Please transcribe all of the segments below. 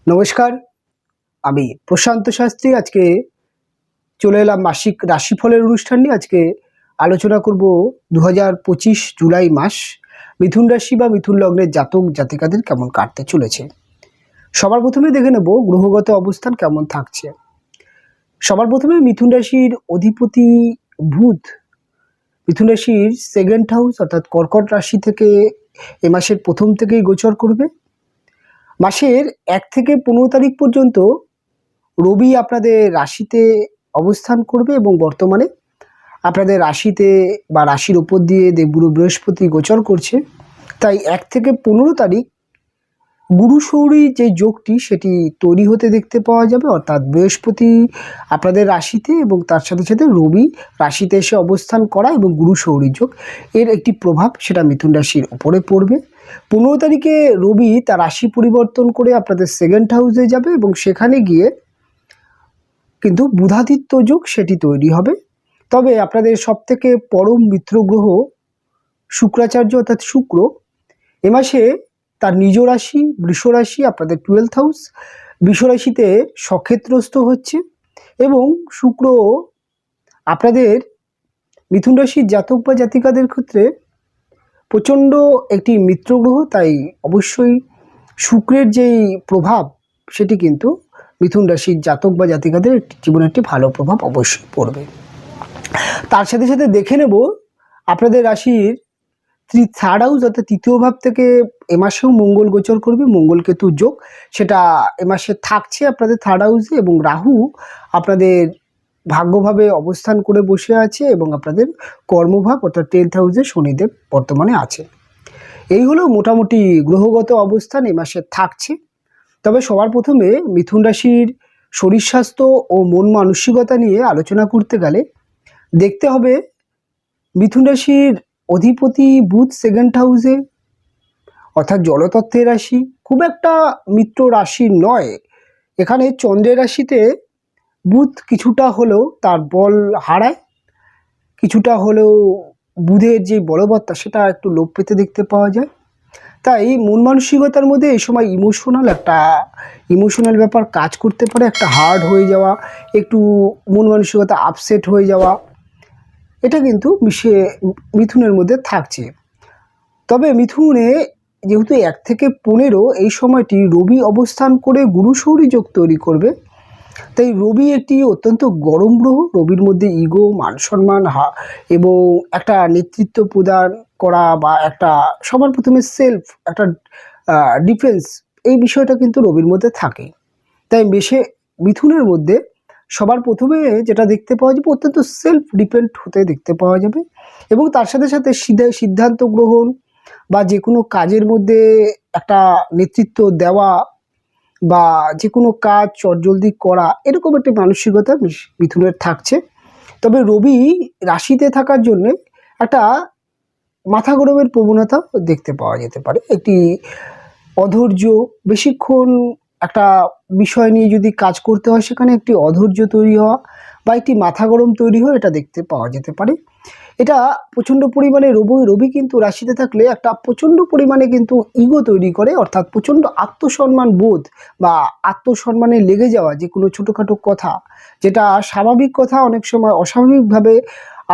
নমস্কার, আমি প্রশান্ত শাস্ত্রী। আজকে চলে এলাম মাসিক রাশিফলের অনুষ্ঠান নিয়ে। আজকে আলোচনা করব 2025 জুলাই মাস মিথুন রাশি বা মিথুন লগ্নের জাতক জাতিকাদের কেমন কাটতে চলেছে। সবার প্রথমে দেখে নেব গ্রহগত অবস্থান কেমন থাকছে। সবার প্রথমে মিথুন রাশির অধিপতি বুধ মিথুন রাশির সেকেন্ড হাউস অর্থাৎ কর্কট রাশি থেকে এ মাসের প্রথম থেকেই গোচর করবে। মাসের 1 থেকে 15 তারিখ পর্যন্ত রবি আপনাদের রাশিতে অবস্থান করবে এবং বর্তমানে আপনাদের রাশিতে বা রাশির উপর দিয়ে দেবগুরু বৃহস্পতি গোচর করছে। তাই 1 থেকে 15 তারিখ গুরু সৌরী যে যোগটি সেটি তৈরি হতে দেখতে পাওয়া যাবে, অর্থাৎ বৃহস্পতি আপনাদের রাশিতে এবং তার সাথে সাথে রবি রাশিতে এসে অবস্থান করা এবং গুরু সৌরী যোগ এর একটি প্রভাব সেটা মিথুন রাশির উপরে পড়বে। 15 তারিখে রবি তার রাশি পরিবর্তন করে আপনাদের সেকেন্ড হাউসে যাবে এবং সেখানে গিয়ে কিন্তু বুধাদিত্য যোগ সেটি তৈরি হবে। তবে আপনাদের সবথেকে পরম মিত্র গ্রহ শুক্রাচার্য অর্থাৎ শুক্র এ মাসে তার নিজ রাশি বৃষ রাশি আপনাদের 12th হাউস বৃষ রাশিতে সক্ষেত্রস্থ হচ্ছে এবং শুক্র আপনাদের মিথুন রাশির জাতক বা জাতিকাদের ক্ষেত্রে প্রচণ্ড একটি মিত্র গ্রহ। তাই অবশ্যই শুক্রের যেই প্রভাব সেটি কিন্তু মিথুন রাশির জাতক বা জাতিকাদের জীবনে একটি ভালো প্রভাব অবশ্যই পড়বে। তার সাথে সাথে দেখে নেব আপনাদের রাশির থার্ড হাউস অর্থাৎ তৃতীয় ভাব থেকে এ মাসেও মঙ্গল গোচর করবে। মঙ্গল কেতু যোগ সেটা এ মাসে থাকছে আপনাদের থার্ড হাউসে এবং রাহু আপনাদের ভাগ্যভাবে অবস্থান করে বসে আছে এবং আপনাদের কর্মভাব অর্থাৎ 10th হাউসে শনিদেব বর্তমানে আছে। এই হলো মোটামুটি গ্রহগত অবস্থান এ মাসে থাকছে। তবে সবার প্রথমে মিথুন রাশির শরীর স্বাস্থ্য ও মন মানসিকতা নিয়ে আলোচনা করতে গেলে দেখতে হবে মিথুন রাশির অধিপতি বুধ সেকেন্ড হাউসে অর্থাৎ জলতত্ত্বের রাশি, খুব একটা মিত্র রাশি নয়। এখানে চন্দ্রের রাশিতে বুধ কিছুটা হলেও তার বল হারায়, কিছুটা হলেও বুধের যে বলবত্তা সেটা একটু লোপ পেতে দেখতে পাওয়া যায়। তাই মন মানসিকতার মধ্যে এই সময় ইমোশনাল ব্যাপার কাজ করতে পারে, একটা হার্ড হয়ে যাওয়া, একটু মন মানসিকতা আপসেট হয়ে যাওয়া, এটা কিন্তু মিথুনের মধ্যে থাকছে। তবে মিথুনে যেহেতু 1 থেকে 15 এই সময়টি রবি অবস্থান করে গুরু সৌরী যোগ তৈরি করবে, তাই রবি একটি অত্যন্ত গরম গ্রহ। রবির মধ্যে ইগো, মান সম্মান এবং একটা নেতৃত্ব প্রদান করা বা একটা সবার প্রথমে সেলফ একটা ডিফেন্স, এই বিষয়টা কিন্তু রবির মধ্যে থাকে। তাই মিথুনের মধ্যে সবার প্রথমে যেটা দেখতে পাওয়া যাবে অত্যন্ত সেলফ ডিপেন্ড হতে দেখতে পাওয়া যাবে এবং তার সাথে সাথে সিদ্ধান্ত গ্রহণ বা যে কোনো কাজের মধ্যে একটা নেতৃত্ব দেওয়া বা যে কোনো কাজ চটজলদি করা, এরকম একটি মানসিকতা মিথুনের থাকছে। তবে রবি রাশিতে থাকার জন্যে একটা মাথা গরমের প্রবণতা দেখতে পাওয়া যেতে পারে, একটি অধৈর্য, বেশিক্ষণ একটা বিষয় নিয়ে যদি কাজ করতে হয় সেখানে একটি অধৈর্য তৈরি হওয়া বা একটি মাথা গরম তৈরি হওয়া এটা দেখতে পাওয়া যেতে পারে। এটা প্রচণ্ড পরিমাণে রবি কিন্তু রাশিতে থাকলে একটা প্রচণ্ড পরিমাণে কিন্তু ইগো তৈরি করে, অর্থাৎ প্রচণ্ড আত্মসম্মান বোধ বা আত্মসম্মানে লেগে যাওয়া, যে কোনো ছোটোখাটো কথা যেটা স্বাভাবিক কথা অনেক সময় অস্বাভাবিকভাবে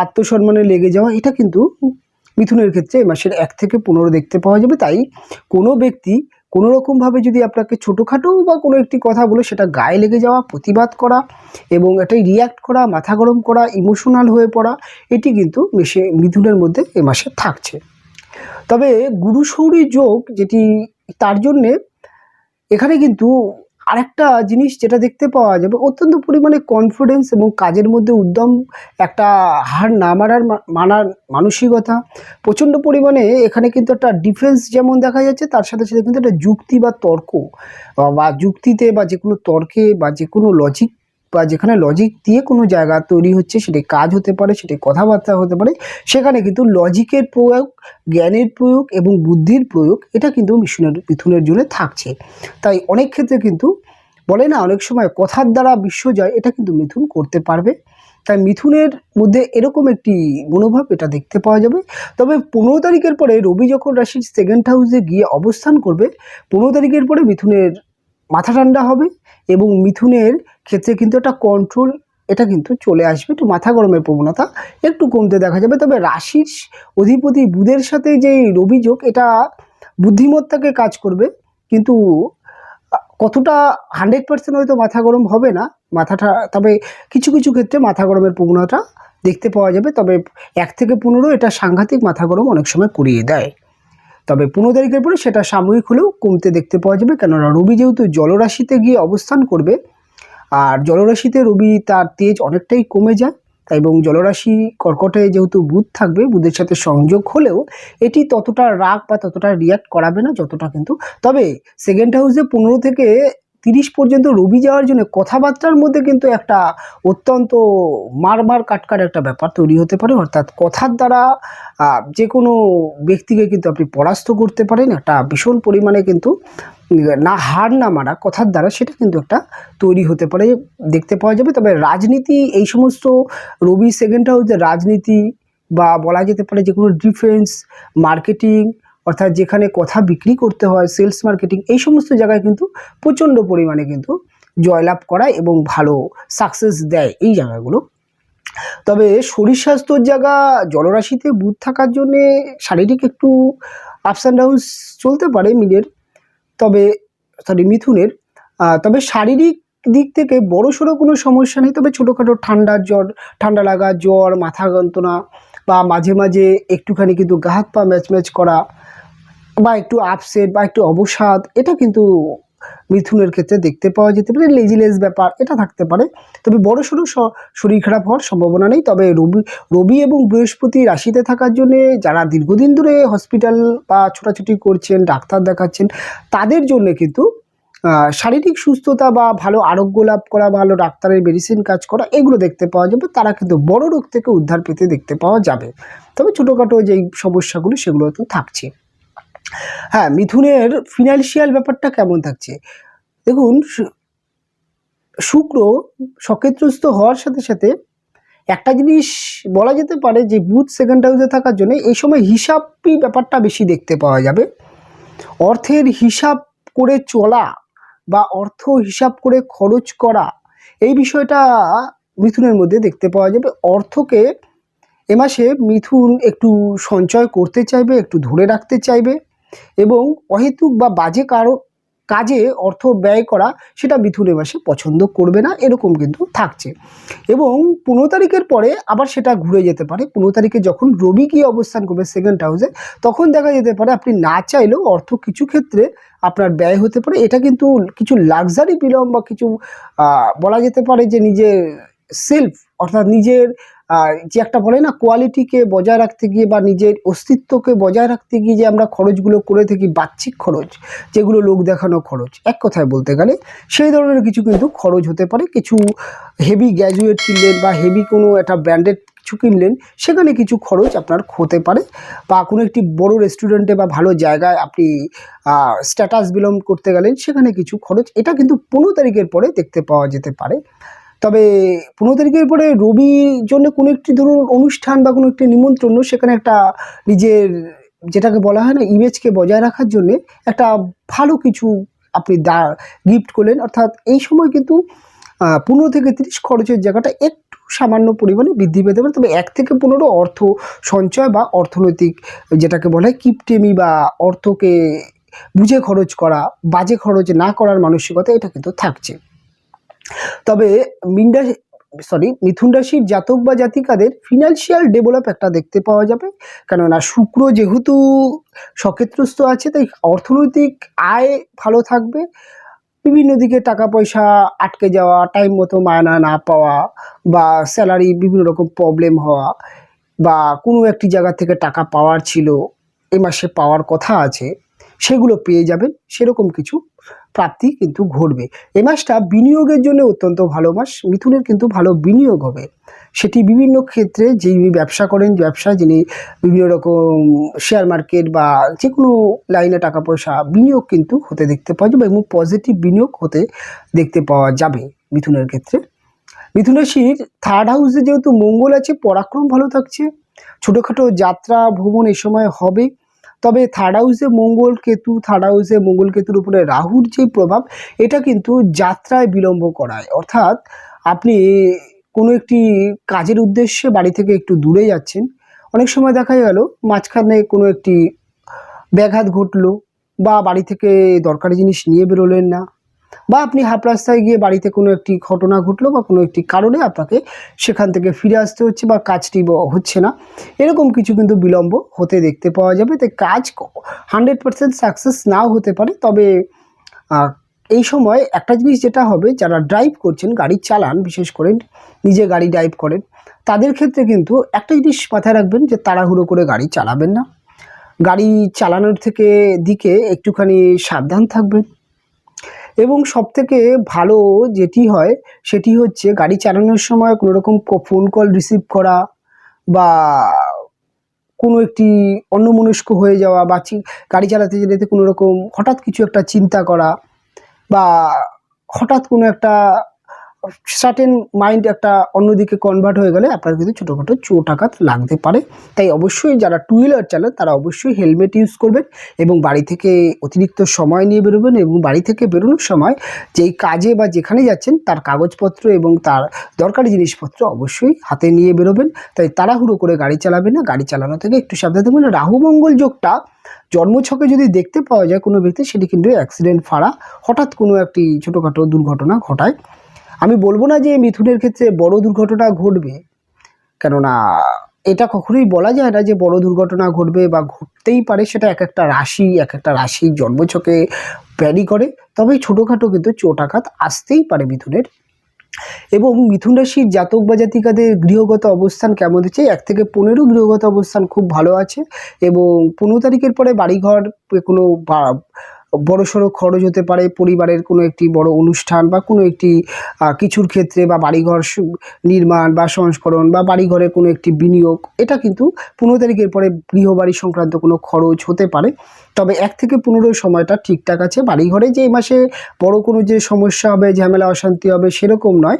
আত্মসম্মানে লেগে যাওয়া, এটা কিন্তু মিথুনের ক্ষেত্রে এই মাসের 1 থেকে 15 দেখতে পাওয়া যাবে। তাই কোনো ব্যক্তি কোনো রকমভাবে যদি আপনাকে ছোটোখাটো বা কোনো একটি কথা বলে সেটা গায়ে লেগে যাওয়া, প্রতিবাদ করা এবং এটাই রিয়্যাক্ট করা, মাথা গরম করা, ইমোশনাল হয়ে পড়া, এটি কিন্তু মিথুনের মধ্যে এ মাসে থাকছে। তবে গুরু সৌরী যোগ যেটি, তার জন্যে এখানে কিন্তু আরেকটা জিনিস যেটা দেখতে পাওয়া যাবে অত্যন্ত পরিমাণে কনফিডেন্স এবং কাজের মধ্যে উদ্যম, একটা হার না মানার মানসিকতা প্রচণ্ড পরিমাণে এখানে কিন্তু একটা ডিফারেন্স যেমন দেখা যাচ্ছে, তার সাথে সাথে কিন্তু একটা যুক্তি বা তর্ক বা যুক্তিতে বা যে কোনো তর্কে বা যে কোনো লজিক বা যেখানে লজিক দিয়ে কোনো জায়গা তৈরি হচ্ছে, সেটি কাজ হতে পারে, সেটি কথাবার্তা হতে পারে, সেখানে কিন্তু লজিকের প্রয়োগ, জ্ঞানের প্রয়োগ এবং বুদ্ধির প্রয়োগ এটা কিন্তু মিথুনের জন্য থাকছে। তাই অনেক ক্ষেত্রে কিন্তু বলে না, অনেক সময় কথার দ্বারা বিশ্বজয়, এটা কিন্তু মিথুন করতে পারবে। তাই মিথুনের মধ্যে এরকম একটি মনোভাব এটা দেখতে পাওয়া যাবে। তবে 15 তারিখের পরে রবি যখন রাশির সেকেন্ড হাউসে গিয়ে অবস্থান করবে, 15 তারিখের পরে মিথুনের মাথা ঠান্ডা হবে এবং মিথুনের ক্ষেত্রে কিন্তু একটা কন্ট্রোল এটা কিন্তু চলে আসবে, একটু মাথা গরমের প্রবণতা একটু কমতে দেখা যাবে। তবে রাশির অধিপতি বুধের সাথে যে রবি যোগ এটা বুদ্ধিমত্তাকে কাজ করবে, কিন্তু কতটা 100% হয়তো মাথা গরম হবে না মাথাটা, তবে কিছু কিছু ক্ষেত্রে মাথা গরমের প্রবণতা দেখতে পাওয়া যাবে। তবে 1 থেকে 15 এটা সাংঘাতিক মাথা গরম অনেক সময় করিয়ে দেয়। তবে 15 তারিখের পরে সেটা সাময়িক হলেও কমতে দেখতে পাওয়া যাবে, কেননা রবি যেহেতু জলরাশিতে গিয়ে অবস্থান করবে, আর জলরাশিতে রবি তার তেজ অনেকটাই কমে যায়, তাই এবং জলরাশি কর্কটে যেহেতু বুধ থাকবে, বুধের সাথে সংযোগ হলেও এটি ততটা রাগ বা ততটা রিয়াক্ট করাবে না যতটা কিন্তু। তবে সেকেন্ড হাউসে 15 থেকে 30 পর্যন্ত রবি যাওয়ার জন্য কথাবার্তার মধ্যে কিন্তু একটা অত্যন্ত মারমার কাটকার একটা ব্যাপার তৈরি হতে পারে, অর্থাৎ কথার দ্বারা যে কোনো ব্যক্তিকে কিন্তু আপনি পরাস্ত করতে পারেন। একটা ভীষণ পরিমাণে কিন্তু না হার না মারা কথার দ্বারা সেটা কিন্তু একটা তৈরি হতে পারে, দেখতে পাওয়া যাবে। তবে রাজনীতি এই সমস্ত রবি সেকেন্ড হাউসে রাজনীতি বা বলা যেতে পারে যে কোনো ডিফেন্স মার্কেটিং, অর্থাৎ যেখানে কথা বিক্রি করতে হয়, সেলস মার্কেটিং, এই সমস্ত জায়গায় কিন্তু প্রচণ্ড পরিমাণে কিন্তু জয়লাভ করায় এবং ভালো সাকসেস দেয় এই জায়গাগুলো। তবে শরীর স্বাস্থ্যর জায়গা জলরাশিতে বুধ থাকার জন্যে শারীরিক একটু আপস অ্যান্ড ডাউন্স চলতে পারে তবে মিথুনের। তবে শারীরিক দিক থেকে বড়সড় কোনো সমস্যা নেই, তবে ছোটোখাটো ঠান্ডা লাগা, জ্বর, মাথা যন্ত্রণা বা মাঝে মাঝে একটুখানি কিন্তু গা হাত পা ম্যাচ করা বা একটু আপসেট বা একটু অবসাদ, এটা কিন্তু মিথুনের ক্ষেত্রে দেখতে পাওয়া যেতে পারে। লেজিলেস ব্যাপার এটা থাকতে পারে, তবে বড়সড় শরীর খারাপ হওয়ার সম্ভাবনা নেই। তবে রবি এবং বৃহস্পতি রাশিতে থাকার জন্যে যারা দীর্ঘদিন ধরে হসপিটাল বা ছোটাছুটি করছেন, ডাক্তার দেখাচ্ছেন, তাদের জন্য কিন্তু শারীরিক সুস্থতা বা ভালো আরোগ্য লাভ করা, ভালো ডাক্তারের মেডিসিন কাজ করা, এগুলো দেখতে পাওয়া যাবে। তারা কিন্তু বড় রোগ থেকে উদ্ধার পেতে দেখতে পাওয়া যাবে। তবে ছোটোখাটো যেই সমস্যাগুলো সেগুলো তো থাকছে। হ্যাঁ, মিথুনের ফিনান্সিয়াল ব্যাপারটা কেমন থাকছে দেখুন। শুক্র সক্ষেত্রস্থ হওয়ার সাথে সাথে একটা জিনিস বলা যেতে পারে যে বুধ সেকেন্ড হাউসে থাকার জন্য এই সময় হিসাবই ব্যাপারটা বেশি দেখতে পাওয়া যাবে। অর্থের হিসাব করে চলা বা অর্থ হিসাব করে খরচ করা, এই বিষয়টা মিথুনের মধ্যে দেখতে পাওয়া যাবে। অর্থকে এ মাসে মিথুন একটু সঞ্চয় করতে চাইবে, একটু ধরে রাখতে চাইবে এবং অহেতুক বা বাজে কাজে অর্থ ব্যয় করা সেটা মিথুন এ মাসে পছন্দ করবে না, এরকম কিন্তু থাকছে। এবং 15 তারিখের পরে আবার সেটা ঘুরে যেতে পারে। 15 তারিখে যখন রবি গিয়ে অবস্থান করবে সেকেন্ড হাউসে, তখন দেখা যেতে পারে আপনি না চাইলেও অর্থ কিছু ক্ষেত্রে আপনার ব্যয় হতে পারে। এটা কিন্তু কিছু লাক্সারি বিলম্ব বা কিছু বলা যেতে পারে যে নিজের সেলফ, অর্থাৎ নিজের যে একটা বলে না কোয়ালিটিকে বজায় রাখতে গিয়ে বা নিজের অস্তিত্বকে বজায় রাখতে গিয়ে যে আমরা খরচগুলো করে থাকি, বাহ্যিক খরচ যেগুলো লোক দেখানো খরচ, এক কথায় বলতে গেলে সেই ধরনের কিছু কিন্তু খরচ হতে পারে। কিছু হেভি গ্র্যাজুয়েট কিনলেন বা হেভি কোনো একটা ব্র্যান্ডেড কিছু কিনলেন, সেখানে কিছু খরচ আপনার হতে পারে। বা কোনো একটি বড় রেস্টুরেন্টে বা ভালো জায়গায় আপনি স্ট্যাটাস বিলং করতে গেলেন, সেখানে কিছু খরচ, এটা কিন্তু 15 তারিখের পরে দেখতে পাওয়া যেতে পারে। তবে 15 তারিখের পরে রবির জন্য কোনো একটি ধরুন অনুষ্ঠান বা কোনো একটি নিমন্ত্রণ, সেখানে একটা নিজের যেটাকে বলা হয় না ইমেজকে বজায় রাখার জন্য একটা ভালো কিছু আপনি গিফট করলেন, অর্থাৎ এই সময় কিন্তু 15 থেকে 30 খরচের জায়গাটা একটু সামান্য পরিমাণে বৃদ্ধি পেতে পারে। তবে 1 থেকে 15 অর্থ সঞ্চয় বা অর্থনৈতিক যেটাকে বলা হয় কিপটেমি বা অর্থকে বুঝে খরচ করা, বাজে খরচ না করার মানসিকতা, এটা কিন্তু থাকছে। তবে মিথুন রাশির জাতক বা জাতিকাদের ফিনান্সিয়াল ডেভেলপ একটা দেখতে পাওয়া যাবে, কেননা শুক্র যেহেতু সক্ষেত্রস্থ আছে, তাই অর্থনৈতিক আয় ভালো থাকবে। বিভিন্ন দিকে টাকা পয়সা আটকে যাওয়া, টাইম মতো মায়না না পাওয়া বা স্যালারি বিভিন্ন রকম প্রবলেম হওয়া বা কোনো একটি জায়গা থেকে টাকা পাওয়ার ছিল এ মাসে পাওয়ার কথা আছে, সেগুলো পেয়ে যাবেন, সেরকম কিছু প্রাপ্তি কিন্তু ঘটবে। এ মাসটা বিনিয়োগের জন্য অত্যন্ত ভালো মাস। মিথুনের কিন্তু ভালো বিনিয়োগ হবে, সেটি বিভিন্ন ক্ষেত্রে যিনি ব্যবসা করেন, যিনি বিভিন্ন রকম শেয়ার মার্কেট বা যে কোনো লাইনে টাকা পয়সা বিনিয়োগ কিন্তু হতে দেখতে পাওয়া যাবে এবং পজিটিভ বিনিয়োগ হতে দেখতে পাওয়া যাবে মিথুনের ক্ষেত্রে। মিথুন রাশির থার্ড হাউসে যেহেতু মঙ্গল আছে, পরাক্রম ভালো থাকছে, ছোটোখাটো যাত্রা ভ্রমণ এই সময় হবে। তবে থার্ড হাউসে মঙ্গল কেতুর উপরে রাহুর যে প্রভাব, এটা কিন্তু যাত্রায় বিলম্ব করায়। অর্থাৎ আপনি কোনো একটি কাজের উদ্দেশ্যে বাড়ি থেকে একটু দূরে যাচ্ছেন, অনেক সময় দেখা গেল মাঝখানে কোনো একটি ব্যাঘাত ঘটলো, বা বাড়ি থেকে দরকারি জিনিস নিয়ে বেরোলেন না, বা আপনি হাফ রাস্তায় গিয়ে বাড়িতে কোনো একটি ঘটনা ঘটলো, বা কোনো একটি কারণে আপনাকে সেখান থেকে ফিরে আসতে হচ্ছে, বা কাজটি হচ্ছে না, এরকম কিছু কিন্তু বিলম্ব হতে দেখতে পাওয়া যাবে। তাই কাজ 100% সাকসেস নাও হতে পারে। তবে এই সময় একটা জিনিস যেটা হবে, যারা ড্রাইভ করছেন, গাড়ি চালান, বিশেষ করে নিজে গাড়ি ড্রাইভ করেন, তাদের ক্ষেত্রে কিন্তু একটা জিনিস মাথায় রাখবেন যে তাড়াহুড়ো করে গাড়ি চালাবেন না। গাড়ি চালানোর দিকে একটুখানি সাবধান থাকবেন। এবং সবথেকে ভালো যেটি হয় সেটি হচ্ছে গাড়ি চালানোর সময় কোনো রকম ফোন কল রিসিভ করা, বা কোনো একটি অন্যমনস্ক হয়ে যাওয়া, বা গাড়ি চালাতে যেতে কোনো রকম হঠাৎ কিছু একটা চিন্তা করা, বা হঠাৎ কোনো একটা সার্টেন মাইন্ড একটা অন্যদিকে কনভার্ট হয়ে গেলে আপনার কিন্তু ছোটোখাটো চোট আঘাত লাগতে পারে। তাই অবশ্যই যারা টু হুইলার চালান তারা অবশ্যই হেলমেট ইউজ করবেন, এবং বাড়ি থেকে অতিরিক্ত সময় নিয়ে বেরোবেন, এবং বাড়ি থেকে বেরোনোর সময় যেই কাজে বা যেখানে যাচ্ছেন তার কাগজপত্র এবং তার দরকারি জিনিসপত্র অবশ্যই হাতে নিয়ে বেরোবেন। তাই তাড়াহুড়ো করে গাড়ি চালাবেন না, গাড়ি চালানো থেকে একটু সাবধান থাকবেন। রাহু মঙ্গল যোগটা জন্মছকে যদি দেখতে পাওয়া যায় কোনো ব্যক্তি, সেটি কিন্তু অ্যাক্সিডেন্ট ফাড়া, হঠাৎ কোনো একটি ছোটোখাটো দুর্ঘটনা ঘটায়। আমি বলবো না যে মিথুনের ক্ষেত্রে বড় দুর্ঘটনা ঘটবে, কেননা এটা কখনোই বলা যায় না যে বড় দুর্ঘটনা ঘটবে, বা ঘটতেই পারে, সেটা এক একটা রাশি জন্মছকে ভ্যারি করে। তবে ছোটোখাটো কিন্তু চোট আঘাত আসতেই পারে মিথুনের। এবং মিথুন রাশির জাতক বা জাতিকাদের গৃহগত অবস্থান কেমন হচ্ছে, 1 থেকে 15 গৃহগত অবস্থান খুব ভালো আছে, এবং 15 তারিখের পরে বাড়িঘর কোনো বড়সড় খরচ হতে পারে, পরিবারের কোনো একটি বড় অনুষ্ঠান, বা কোনো একটি কিছুর ক্ষেত্রে, বা বাড়িঘর নির্মাণ বা সংস্করণ, বা বাড়িঘরে কোনো একটি বিনিয়োগ, এটা কিন্তু 15 তারিখের পরে গৃহবাড়ি সংক্রান্ত কোনো খরচ হতে পারে। তবে 1 থেকে 15 সময়টা ঠিকঠাক আছে। বাড়িঘরে যে এই মাসে বড় কোনো যে সমস্যা হবে, ঝামেলা অশান্তি হবে সেরকম নয়,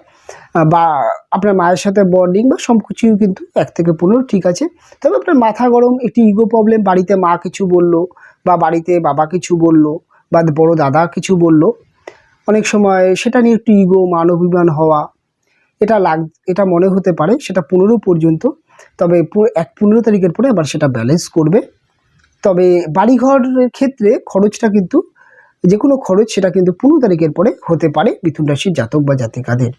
বা আপনার মায়ের সাথে বন্ডিং বা সব কিছুই কিন্তু 1 থেকে 15 ঠিক আছে। তবে আপনার মাথা গরম, একটি ইগো প্রবলেম, বাড়িতে মা কিছু বলল, বা বাড়িতে বাবা কিছু বলল, বা বড় দাদা কিছু বলল, অনেক সময় সেটা নিয়ে একটু ইগো, মান অভিমান হওয়া, এটা মনে হতে পারে, সেটা 15 পর্যন্ত। তবে 15 তারিখের পরে আবার সেটা ব্যালেন্স করবে। তবে বাড়িঘরের ক্ষেত্রে খরচটা কিন্তু, যে কোনো খরচ, সেটা কিন্তু 15 তারিখের পরে হতে পারে মিথুন রাশির জাতক বা জাতিকাদের।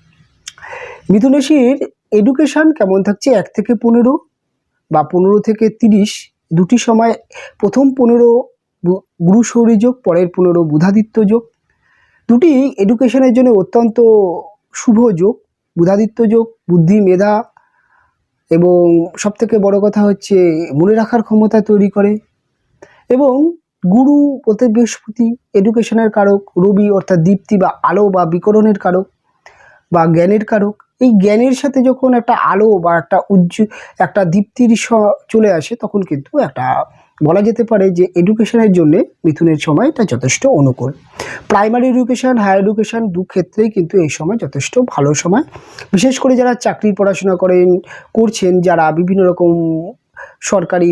মিথুন রাশির এডুকেশন কেমন থাকছে, 1 থেকে 15 বা 15 থেকে 30, দুটি সময়। প্রথম 15 গুরু সৌরী যোগ, পরের 15 বুধাদিত্য যোগ। দুটি এডুকেশনের জন্য অত্যন্ত শুভ যোগ। বুধাদিত্য যোগ বুদ্ধি, মেধা, এবং সবথেকে বড় কথা হচ্ছে মনে রাখার ক্ষমতা তৈরি করে। এবং গুরু বলতে বৃহস্পতি এডুকেশনের কারক, রবি অর্থাৎ দীপ্তি বা আলো বা বিকরণের কারক বা জ্ঞানের কারক। এই জ্ঞানের সাথে যখন একটা আলো বা একটা দীপ্তির চলে আসে, তখন কিন্তু একটা বলা যেতে পারে যে এডুকেশনের জন্য মিথুনের সময় এটা যথেষ্ট অনুকূল। প্রাইমারি এডুকেশন, হায়ার এডুকেশন দু ক্ষেত্রেই কিন্তু এই সময় যথেষ্ট ভালো সময়। বিশেষ করে যারা চাকরির পড়াশোনা করছেন, যারা বিভিন্ন রকম সরকারি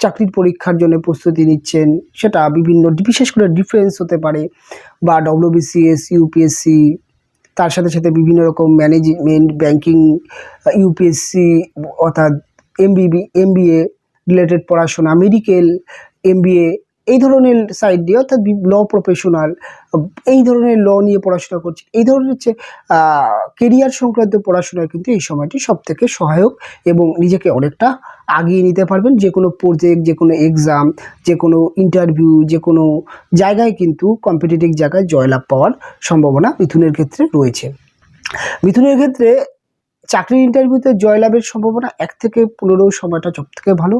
চাকরির পরীক্ষার জন্য প্রস্তুতি নিচ্ছেন, সেটা বিশেষ করে ডিফেন্স হতে পারে, বা WBCS, UPSC, তার সাথে সাথে বিভিন্ন রকম ম্যানেজমেন্ট, ব্যাংকিং, UPSC অর্থাৎ MBA রিলেটেড পড়াশোনা, মেডিকেল, MBA, এই ধরনের সাইড দিয়ে, অর্থাৎ ল প্রফেশনাল, এই ধরনের ল নিয়ে পড়াশোনা করছে, এই ধরনের হচ্ছে কেরিয়ার সংক্রান্ত পড়াশোনায় কিন্তু এই সময়টি সবথেকে সহায়ক, এবং নিজেকে অনেকটা আগিয়ে নিতে পারবেন। যে কোনো প্রজেক্ট, যে কোনো এক্সাম, যে কোনো ইন্টারভিউ, যে কোনো জায়গায় কিন্তু কম্পিটিটিভ জায়গায় জয়লাভ পাওয়ার সম্ভাবনা মিথুনের ক্ষেত্রে রয়েছে। মিথুনের ক্ষেত্রে চাকরির ইন্টারভিউতে জয়লাভের সম্ভাবনা 1 থেকে 15 সময়টা সবথেকে ভালো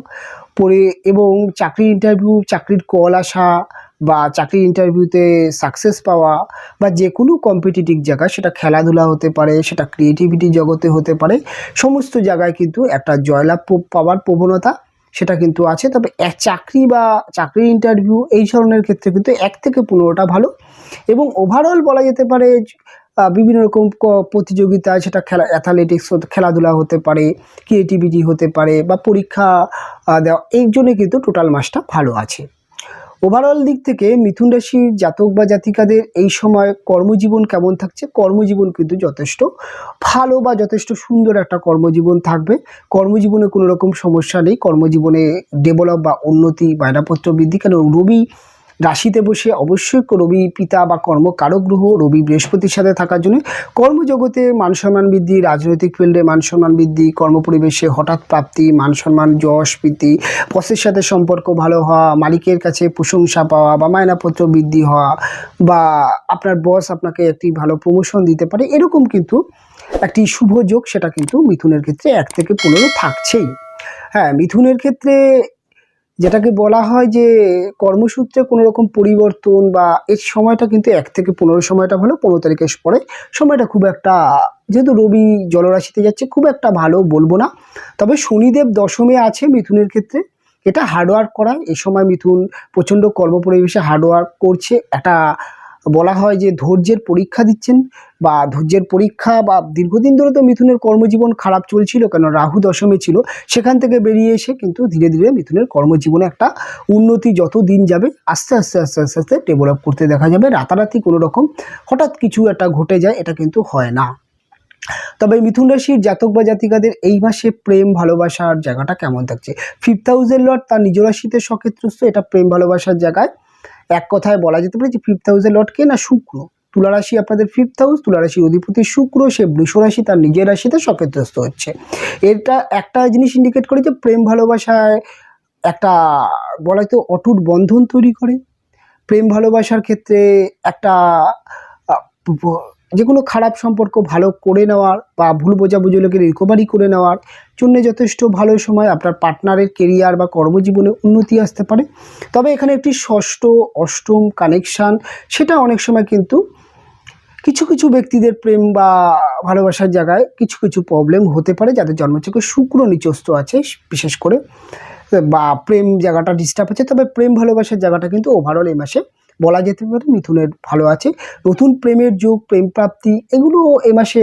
পড়ে, এবং চাকরির কল আসা, বা চাকরির ইন্টারভিউতে সাকসেস পাওয়া, বা যে কোনো কম্পিটিটিভ জায়গা, সেটা খেলাধুলা হতে পারে, সেটা ক্রিয়েটিভিটি জগতে হতে পারে, সমস্ত জায়গায় কিন্তু একটা জয়লাভ পাওয়ার প্রবণতা সেটা কিন্তু আছে। তবে চাকরির ইন্টারভিউ এই ধরনের ক্ষেত্রে কিন্তু 1 থেকে 15টা ভালো, এবং ওভারঅল বলা যেতে পারে বিভিন্ন রকম প্রতিযোগিতা, সেটা অ্যাথলেটিক্স খেলাধুলা হতে পারে, ক্রিয়েটিভিটি হতে পারে, বা পরীক্ষা দেওয়া, এই জন্যে কিন্তু টোটাল মাসটা ভালো আছে। ওভারঅল দিক থেকে মিথুন রাশির জাতক বা জাতিকাদের এই সময় কর্মজীবন কেমন থাকছে? কর্মজীবন কিন্তু যথেষ্ট ভালো বা যথেষ্ট সুন্দর একটা কর্মজীবন থাকবে। কর্মজীবনে কোনো রকম সমস্যা নেই। কর্মজীবনে ডেভেলপ বা উন্নতি, বায়নাপত্র বৃদ্ধি, কেন রবি রাশিতে বসে, অবশ্যই রবি পিতা বা কর্মকারক গ্রহ, রবি বৃহস্পতির সাথে থাকার জন্য কর্মজগতে মান সম্মান বৃদ্ধি, রাজনৈতিক ফিল্ডে মান সম্মান বৃদ্ধি, কর্মপরিবেশে হঠাৎ প্রাপ্তি, মান সম্মান, যশ বৃদ্ধি, বসের সাথে সম্পর্ক ভালো হওয়া, মালিকের কাছে প্রশংসা পাওয়া বা মায়নাপত্র বৃদ্ধি হওয়া, বা আপনার বস আপনাকে একটি ভালো প্রমোশন দিতে পারে, এরকম কিন্তু একটি শুভ যোগ সেটা কিন্তু মিথুনের ক্ষেত্রে 1 থেকে 15 থাকছেই। হ্যাঁ, মিথুনের ক্ষেত্রে যেটাকে বলা হয় যে কর্মসূত্রে কোনো রকম পরিবর্তন বা এই সময়টা কিন্তু 1 থেকে 15 সময়টা ভালো। 15 তারিখের পরে সময়টা খুব একটা, যেহেতু রবি জলরাশিতে যাচ্ছে, খুব একটা ভালো বলবো না। তবে শনিদেব দশমে আছে মিথুনের ক্ষেত্রে, এটা হার্ডওয়ার্ক করায়। এই সময় মিথুন প্রচণ্ড কর্মপরিবেশে হার্ডওয়ার্ক করছে, একটা বলা হয় যে ধৈর্যের পরীক্ষা দিচ্ছেন, বা ধৈর্যের পরীক্ষা, বা দীর্ঘদিন ধরে তো মিথুনের কর্মজীবন খারাপ চলছিল, কেন রাহু দশমে ছিল, সেখান থেকে বেরিয়ে এসে কিন্তু ধীরে ধীরে মিথুনের কর্মজীবনে একটা উন্নতি যত দিন যাবে আস্তে আস্তে আস্তে আস্তে আস্তে ডেভেলপ করতে দেখা যাবে। রাতারাতি কোনো রকম হঠাৎ কিছু একটা ঘটে যায়, এটা কিন্তু হয় না। তবে মিথুন রাশির জাতক বা জাতিকাদের এই মাসে প্রেম ভালোবাসার জায়গাটা কেমন থাকছে? 5th হাউসের লর্ড তার নিজ রাশিতে সক্ষেত্রস্থ, এটা প্রেম ভালোবাসার জায়গায়। এক কথায় বলা যেতে পারে যে 5th হাউসের লর্ড কে না? শুক্র। তুলা রাশি আপনাদের 5th হাউস, তুলা রাশির অধিপতি শুক্র, সে বৃষ রাশি তার নিজের রাশিতে সক্ষেত্রস্থ হচ্ছে। এটা একটা জিনিস ইন্ডিকেট করে যে প্রেম ভালোবাসায় একটা বলা তো অটুট বন্ধন তৈরি করে। প্রেম ভালোবাসার ক্ষেত্রে একটা যে কোনো খারাপ সম্পর্ক ভালো করে নেওয়ার বা ভুল বোঝাবুঝিগুলোকে রিকভারি করে নেওয়ার জন্য যথেষ্ট ভালো সময়। আপনার পার্টনারের কেরিয়ার বা কর্মজীবনে উন্নতি আসতে পারে। তবে এখানে একটি ষষ্ঠ অষ্টম কানেকশান, সেটা অনেক সময় কিন্তু কিছু কিছু ব্যক্তিদের প্রেম বা ভালোবাসার জায়গায় কিছু কিছু প্রবলেম হতে পারে, যাদের জন্মচক্রে শুক্র নিচস্থ আছে বিশেষ করে, বা প্রেম জায়গাটা ডিস্টার্ব আছে। তবে প্রেম ভালোবাসার জায়গাটা কিন্তু ওভারঅল এই মাসে বলা যেতে পারে মিথুনের ভালো আছে। নতুন প্রেমের যোগ, প্রেম প্রাপ্তি, এগুলো এ মাসে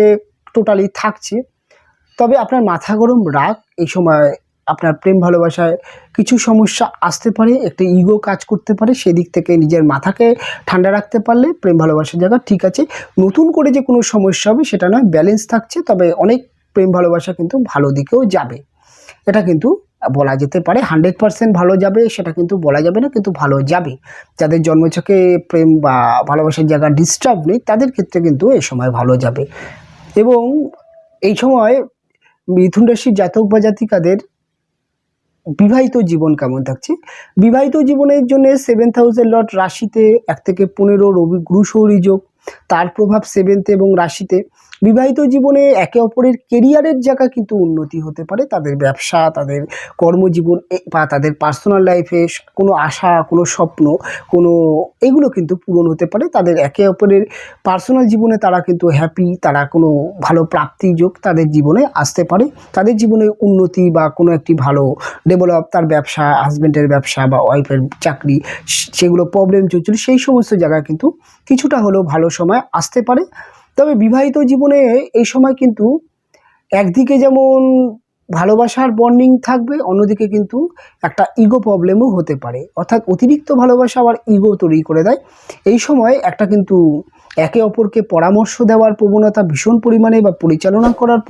টোটালি থাকছে। তবে আপনার মাথা গরম রাগ, এই সময় আপনার প্রেম ভালোবাসায় কিছু সমস্যা আসতে পারে, একটা ইগো কাজ করতে পারে। সেদিক থেকে নিজের মাথাকে ঠান্ডা রাখতে পারলে প্রেম ভালোবাসার জায়গা ঠিক আছে। নতুন করে যে কোনো সমস্যা হবে সেটা নয়, ব্যালেন্স থাকছে। তবে অনেক প্রেম ভালোবাসা কিন্তু ভালো দিকেও যাবে, এটা কিন্তু বলা যেতে পারে। 100% ভালো যাবে সেটা কিন্তু বলা যাবে না, কিন্তু ভালো যাবে। যাদের জন্মছকে প্রেম বা ভালোবাসার জায়গা ডিস্টার্ব নেই, তাদের ক্ষেত্রে কিন্তু এই সময় ভালো যাবে। এবং এই সময় মিথুন রাশির জাতক বা জাতিকাদের বিবাহিত জীবন কেমন থাকছে? বিবাহিত জীবনের জন্য 7th হাউসের লর্ড রাশিতে 1 থেকে 15 রবি গুরু শৌরি যোগ, তার প্রভাব 7th এবং রাশিতে। বিবাহিত জীবনে একে অপরের কেরিয়ারের জায়গা কিন্তু উন্নতি হতে পারে। তাদের ব্যবসা, তাদের কর্মজীবন বা তাদের পার্সোনাল লাইফে কোনো আশা, কোনো স্বপ্ন, কোনো এগুলো কিন্তু পূরণ হতে পারে। তাদের একে অপরের পার্সোনাল জীবনে তারা কিন্তু হ্যাপি, তারা কোনো ভালো প্রাপ্তি যোগ তাদের জীবনে আসতে পারে। তাদের জীবনে উন্নতি বা কোনো একটি ভালো ডেভেলপ, তার ব্যবসা, হাজব্যান্ডের ব্যবসা বা ওয়াইফের চাকরি, সেগুলো প্রবলেম চলছিল, সেই সমস্ত জায়গায় কিন্তু কিছুটা হলেও ভালো সময় আসতে পারে। তবে বিবাহিত জীবনে এই সময় কিন্তু একদিকে যেমন ভালোবাসার বন্ডিং থাকবে, অন্যদিকে কিন্তু একটা ইগো প্রবলেমও হতে পারে। অর্থাৎ অতিরিক্ত ভালোবাসা আবার ইগো তৈরি করে দেয়। এই সময় একটা কিন্তু একে অপরকে পরামর্শ দেওয়ার প্রবণতা ভীষণ পরিমাণে বা পরিচালনা করার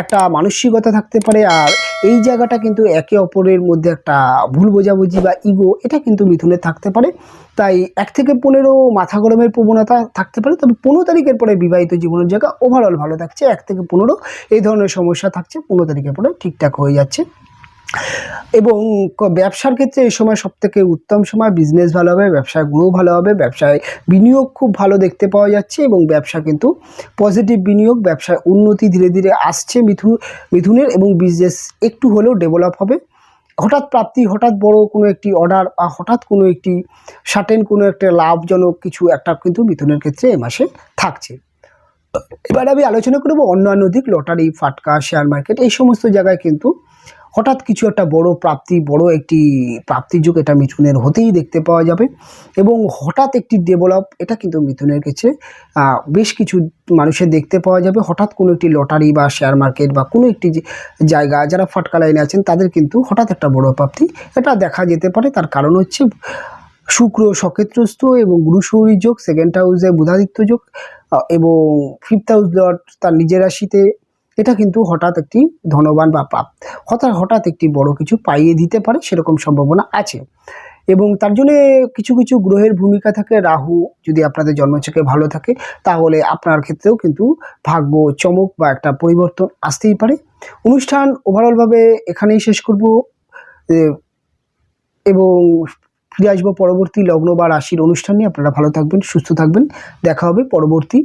একটা মানসিকতা থাকতে পারে। আর এই জায়গাটা কিন্তু একে অপরের মধ্যে একটা ভুল বোঝাবুঝি বা ইগো, এটা কিন্তু মিথুনে থাকতে পারে। তাই 1 থেকে 15 মাথা গরমের প্রবণতা থাকতে পারে। তবে 15 তারিখের পরে বিবাহিত জীবনের জায়গা ওভারঅল ভালো থাকছে। 1 থেকে 15 এই ধরনের সমস্যা থাকছে, 15 তারিখের পরে ঠিকঠাক হয়ে যাচ্ছে। এবং ব্যবসার ক্ষেত্রে এই সময় সবথেকে উত্তম সময়। বিজনেস ভালো হবে, ব্যবসায় গ্রো ভালো হবে, ব্যবসায় বিনিয়োগ খুব ভালো দেখতে পাওয়া যাচ্ছে, এবং ব্যবসা কিন্তু পজিটিভ বিনিয়োগ, ব্যবসায় উন্নতি ধীরে ধীরে আসছে মিথুনের, এবং বিজনেস একটু হলেও ডেভেলপ হবে। হঠাৎ প্রাপ্তি, হঠাৎ বড় কোনো একটি অর্ডার, বা হঠাৎ কোনো একটি সার্টেন কোনো একটা লাভজনক কিছু একটা কিন্তু মিথুনের ক্ষেত্রে এ মাসে থাকছে। এবার আমি আলোচনা করব অন্যান্য দিক, লটারি, ফাটকা, শেয়ার মার্কেট, এই সমস্ত জায়গায় কিন্তু হঠাৎ কিছু একটা বড় প্রাপ্তি, বড় একটি প্রাপ্তিযোগ এটা মিথুনের হতেই দেখতে পাওয়া যাবে। এবং হঠাৎ একটি ডেভেলপ, এটা কিন্তু মিথুনের কাছে বেশ কিছু মানুষের দেখতে পাওয়া যাবে। হঠাৎ কোনো একটি লটারি বা শেয়ার মার্কেট বা কোনো একটি জায়গা, যারা ফাটকা লাইনে আছেন তাদের কিন্তু হঠাৎ একটা বড় প্রাপ্তি এটা দেখা যেতে পারে। তার কারণ হচ্ছে শুক্র সক্ষেত্রস্থ এবং গুরু শৌরী যোগ, সেকেন্ড হাউসে বুধাদিত্য যোগ এবং ফিফথ হাউস লর্ড তার নিজের রাশিতে, এটা কিন্তু হঠাৎ একটি ধনবান বা হঠাৎ একটি বড় কিছু পাইয়ে দিতে পারে, সেরকম সম্ভাবনা আছে। এবং তার জন্যে কিছু কিছু গ্রহের ভূমিকা থাকে। রাহু যদি আপনাদের জন্মছকে ভালো থাকে তাহলে আপনার ক্ষেত্রেও কিন্তু ভাগ্য চমক বা একটা পরিবর্তন আসতেই পারে। অনুষ্ঠান ওভারঅলভাবে এখানেই শেষ করব এবং ফিরে আসবো পরবর্তী লগ্ন বা রাশির অনুষ্ঠান নিয়ে। আপনারা ভালো থাকবেন, সুস্থ থাকবেন, দেখা হবে পরবর্তী